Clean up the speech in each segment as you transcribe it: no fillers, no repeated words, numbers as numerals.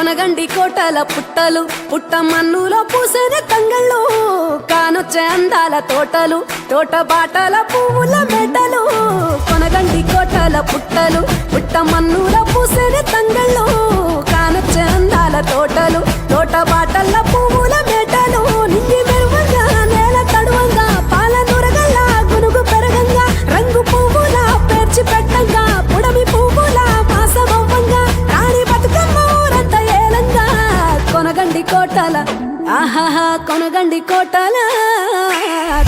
కొనగండి కోటల పుట్టలు పుట్ట మన్నులో పూసేది తంగళ్ళు కానొచ్చే అందాల తోటలు తోట బాటల పువ్వుల మెడలు కొనగండి కోటల పుట్టలు పుట్ట మన్నులో పూసేది తంగళ్ళు కానొచ్చే అందాల తోటలు తోట బాటల పువ్వుల మెడలు నింగి మెరువంగా నేల తడువంగా పాల నురగల్లా గునుగు పెరగంగా రంగు పువ్వుల పేర్చి పెట్టంగా పుడమి పువ్వుల మాసమవ్వంగా రాణి బతుకమ్మ ఊరంతా ఏలంగా కొనగండి కోటల ఆహాహా కొనగండి కోటల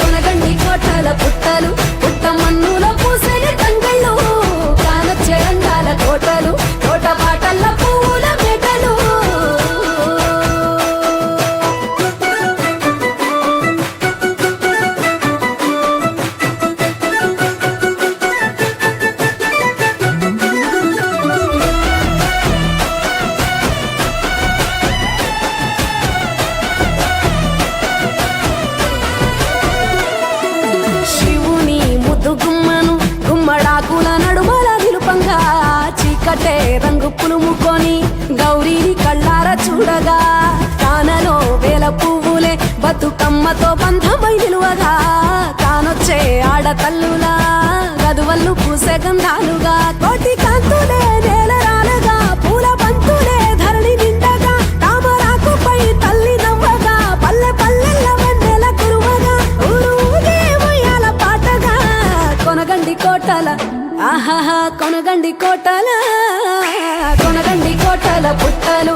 కొనగండి కోటల పుట్టలు పుట్ట మన్నులో పూసేది తంగళ్ళు కానొచ్చే అందాల తోటలు తోట బాటల పువ్వుల మెడలు శివుని ముద్దు గుమ్మను గుమ్మడాకుల నడుమల నిలుపంగా చీకటే రంగు పులుముకొని గౌరీని కళ్ళార చూడగా కానలో వేల పువ్వులే బతుకమ్మతో బంధమై నిలువగా కానొచ్చే ఆడతల్లులా గదువల్లు పూసే గంధాలుగా కోటి కాంతులే నేల రాలగా పూల బంతులే ధరణి నిండగా తామరాకుపై తల్లి నవ్వగా పల్లె పల్లెల్ల వెన్నెల కురువగా ఊరు ఊగే ఉయ్యాల పాటగా కొనగండి కోటల ఆహాహా కొనగండి కోటల కొనగండి కోటల పుట్టలు